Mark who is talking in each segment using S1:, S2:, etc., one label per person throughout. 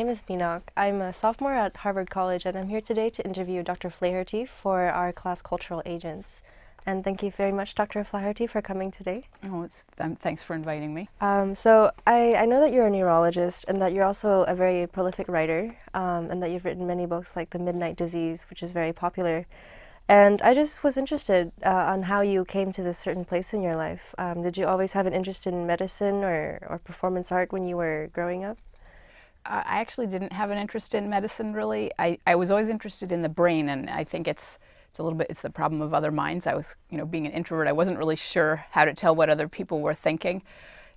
S1: name is Ngoc. I'm a sophomore at Harvard College, and I'm here today to interview Dr. Flaherty for our class Cultural Agents. And thank you very much, Dr. Flaherty, for coming today.
S2: Oh, thanks for inviting me.
S1: So I know that you're a neurologist and that you're also a very prolific writer, and that you've written many books like The Midnight Disease, which is very popular. And I just was interested on how you came to this certain place in your life. Did you always have an interest in medicine or performance art when you were growing up?
S2: I actually didn't have an interest in medicine, really. I was always interested in the brain, and I think it's the problem of other minds. I was, being an introvert, I wasn't really sure how to tell what other people were thinking.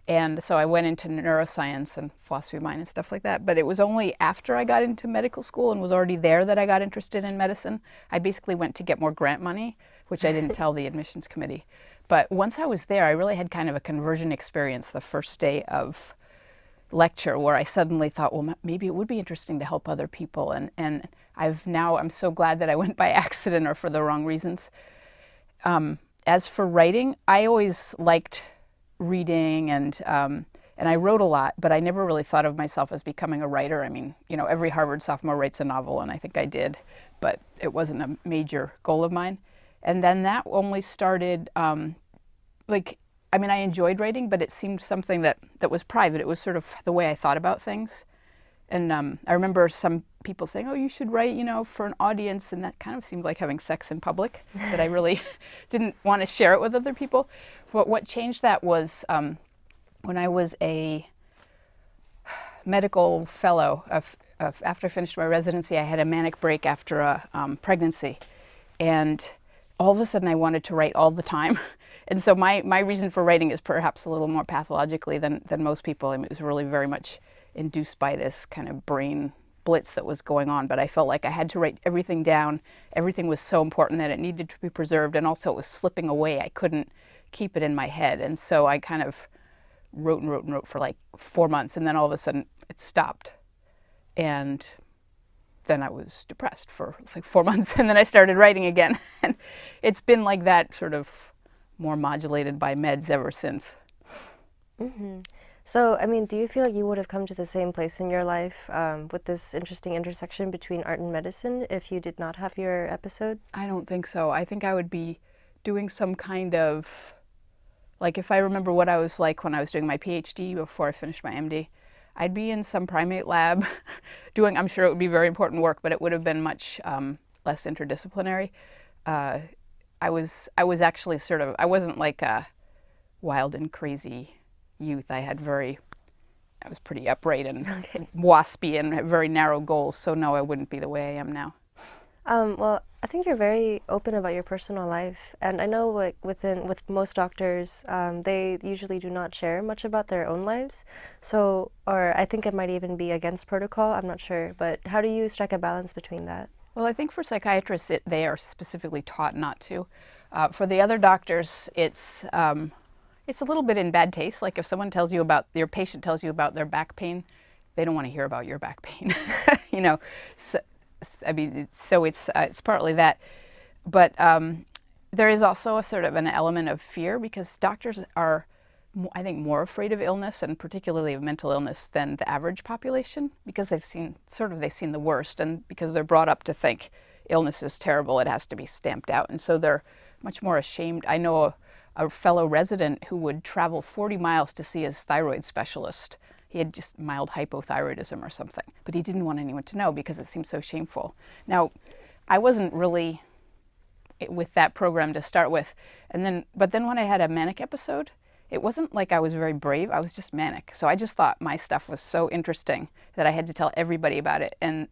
S2: And so I went into neuroscience and philosophy of mind and stuff like that. But it was only after I got into medical school and was already there that I got interested in medicine. I basically went to get more grant money, which I didn't tell the admissions committee. But once I was there, I really had kind of a conversion experience the first day of lecture where I suddenly thought, well, maybe it would be interesting to help other people. And I'm so glad that I went by accident or for the wrong reasons. As for writing, I always liked reading and I wrote a lot, but I never really thought of myself as becoming a writer. I mean, every Harvard sophomore writes a novel, and I think I did, but it wasn't a major goal of mine. And then that only started, I enjoyed writing, but it seemed something that was private. It was sort of the way I thought about things. And I remember some people saying, oh, you should write, for an audience. And that kind of seemed like having sex in public, that I really didn't want to share it with other people. But what changed that was when I was a medical fellow, after I finished my residency, I had a manic break after a pregnancy. And all of a sudden I wanted to write all the time. And so my reason for writing is perhaps a little more pathologically than most people. I mean, it was really very much induced by this kind of brain blitz that was going on. But I felt like I had to write everything down. Everything was so important that it needed to be preserved. And also it was slipping away. I couldn't keep it in my head. And so I kind of wrote and wrote and wrote for like 4 months. And then all of a sudden it stopped. And then I was depressed for like 4 months. And then I started writing again. And it's been like that, sort of more modulated by meds ever since.
S1: Mm-hmm. So, do you feel like you would have come to the same place in your life with this interesting intersection between art and medicine if you did not have your episode?
S2: I don't think so. I think I would be doing some kind of, like if I remember what I was like when I was doing my PhD before I finished my MD, I'd be in some primate lab doing, I'm sure it would be very important work, but it would have been much less interdisciplinary. I was actually I wasn't like a wild and crazy youth. I was pretty upright and waspy and had very narrow goals. So no, I wouldn't be the way I am now.
S1: Well, I think you're very open about your personal life. And I know with most doctors, they usually do not share much about their own lives. So, or I think it might even be against protocol. I'm not sure. But how do you strike a balance between that?
S2: Well, I think for psychiatrists, they are specifically taught not to. For the other doctors, it's a little bit in bad taste. Like if your patient tells you about their back pain, they don't want to hear about your back pain. So it's partly that. But there is also a sort of an element of fear because doctors are, I think, more afraid of illness and particularly of mental illness than the average population because they've seen the worst and because they're brought up to think illness is terrible, it has to be stamped out. And so they're much more ashamed. I know a fellow resident who would travel 40 miles to see his thyroid specialist. He had just mild hypothyroidism or something, but he didn't want anyone to know because it seemed so shameful. Now, I wasn't really with that program to start with. But then when I had a manic episode, it wasn't like I was very brave, I was just manic. So I just thought my stuff was so interesting that I had to tell everybody about it. And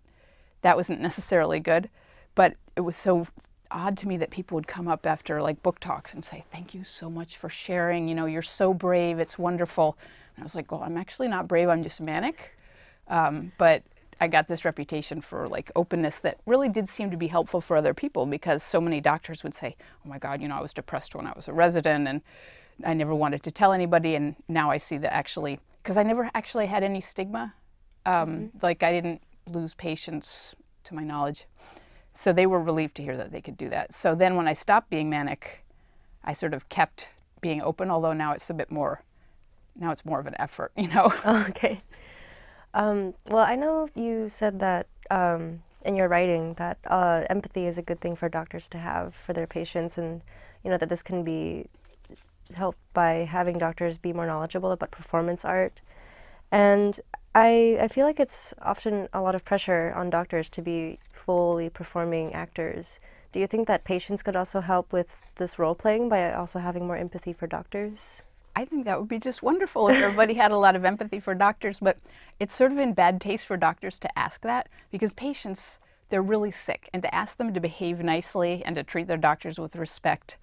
S2: that wasn't necessarily good, but it was so odd to me that people would come up after like book talks and say, thank you so much for sharing, you're so brave, it's wonderful. And I was like, well, I'm actually not brave, I'm just manic. But I got this reputation for like openness that really did seem to be helpful for other people because so many doctors would say, oh my God, I was depressed when I was a resident and I never wanted to tell anybody. And now I see that actually, because I never actually had any stigma, like I didn't lose patients to my knowledge. So they were relieved to hear that they could do that. So then when I stopped being manic, I sort of kept being open, although now it's more of an effort,
S1: Oh, okay. Well, I know you said that in your writing that empathy is a good thing for doctors to have for their patients, and that this can be helped by having doctors be more knowledgeable about performance art. And I feel like it's often a lot of pressure on doctors to be fully performing actors. Do you think that patients could also help with this role playing by also having more empathy for doctors?
S2: I think that would be just wonderful if everybody had a lot of empathy for doctors, but it's sort of in bad taste for doctors to ask that because patients, they're really sick, and to ask them to behave nicely and to treat their doctors with respect,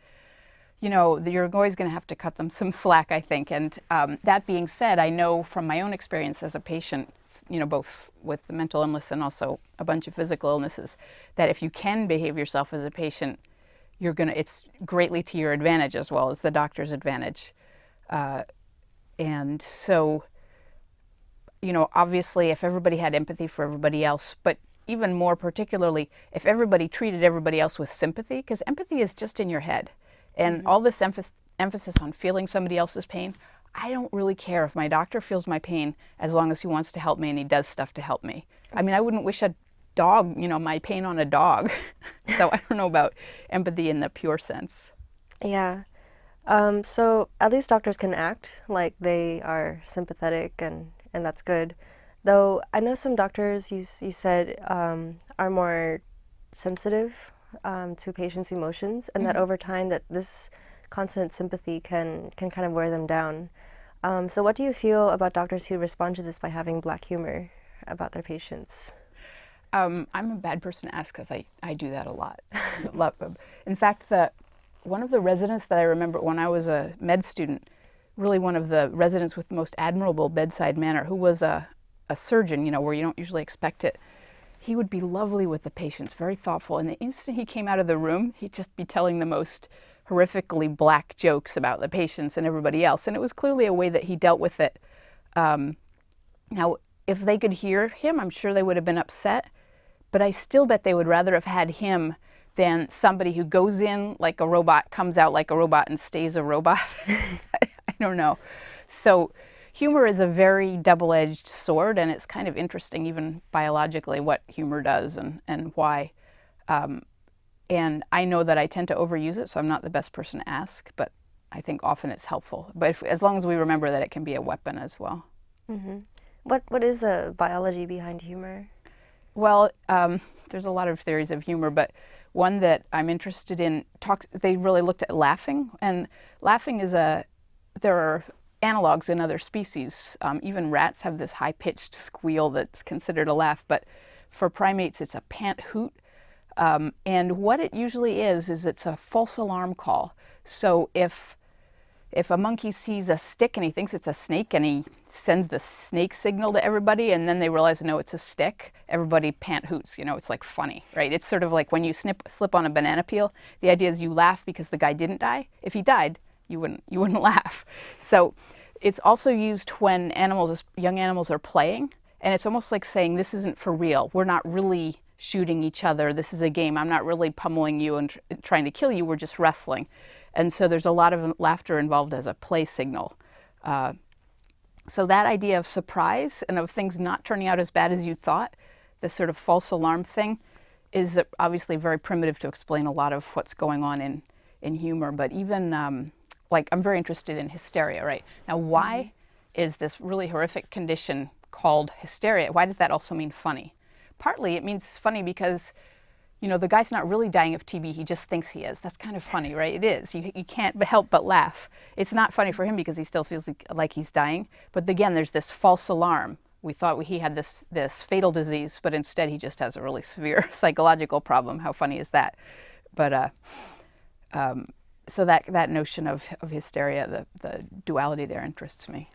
S2: you're always going to have to cut them some slack, I think. And that being said, I know from my own experience as a patient, both with the mental illness and also a bunch of physical illnesses, that if you can behave yourself as a patient, it's greatly to your advantage as well as the doctor's advantage. And so, obviously, if everybody had empathy for everybody else, but even more particularly, if everybody treated everybody else with sympathy, because empathy is just in your head. And all this emphasis on feeling somebody else's pain, I don't really care if my doctor feels my pain as long as he wants to help me and he does stuff to help me. I mean, I wouldn't wish a dog, my pain on a dog. So I don't know about empathy in the pure sense.
S1: Yeah. So at least doctors can act like they are sympathetic, and that's good. Though I know some doctors, you said, are more sensitive to patients' emotions, and that over time that this constant sympathy can kind of wear them down. So what do you feel about doctors who respond to this by having black humor about their patients?
S2: I'm a bad person to ask because I do that a lot. In fact, one of the residents that I remember when I was a med student, really one of the residents with the most admirable bedside manner, who was a surgeon, where you don't usually expect it. He would be lovely with the patients, very thoughtful. And the instant he came out of the room, he'd just be telling the most horrifically black jokes about the patients and everybody else. And it was clearly a way that he dealt with it. Now, if they could hear him, I'm sure they would have been upset. But I still bet they would rather have had him than somebody who goes in like a robot, comes out like a robot, and stays a robot. I don't know. So humor is a very double-edged sword, and it's kind of interesting even biologically what humor does and why. And I know that I tend to overuse it, so I'm not the best person to ask, but I think often it's helpful. But as long as we remember that it can be a weapon as well.
S1: Mm-hmm. What is the biology behind humor?
S2: Well, there's a lot of theories of humor, but one that I'm interested in, they really looked at laughing, and laughing there are analogs in other species. Even rats have this high-pitched squeal that's considered a laugh, but for primates it's a pant hoot. And what it usually is it's a false alarm call. So if a monkey sees a stick and he thinks it's a snake and he sends the snake signal to everybody and then they realize, no, it's a stick, everybody pant hoots. It's like funny, right? It's sort of like when you slip on a banana peel. The idea is you laugh because the guy didn't die. If he died, you wouldn't laugh. So it's also used when young animals are playing, and it's almost like saying, this isn't for real. We're not really shooting each other. This is a game. I'm not really pummeling you and trying to kill you. We're just wrestling. And so there's a lot of laughter involved as a play signal. So that idea of surprise and of things not turning out as bad as you thought, this sort of false alarm thing, is obviously very primitive to explain a lot of what's going on in humor. But even, I'm very interested in hysteria, right? Now, why is this really horrific condition called hysteria? Why does that also mean funny? Partly it means funny because the guy's not really dying of TB, he just thinks he is. That's kind of funny, right? It is. You can't help but laugh. It's not funny for him because he still feels like he's dying. But again, there's this false alarm. We thought he had this fatal disease, but instead he just has a really severe psychological problem. How funny is that? But so that notion of hysteria, the duality there interests me.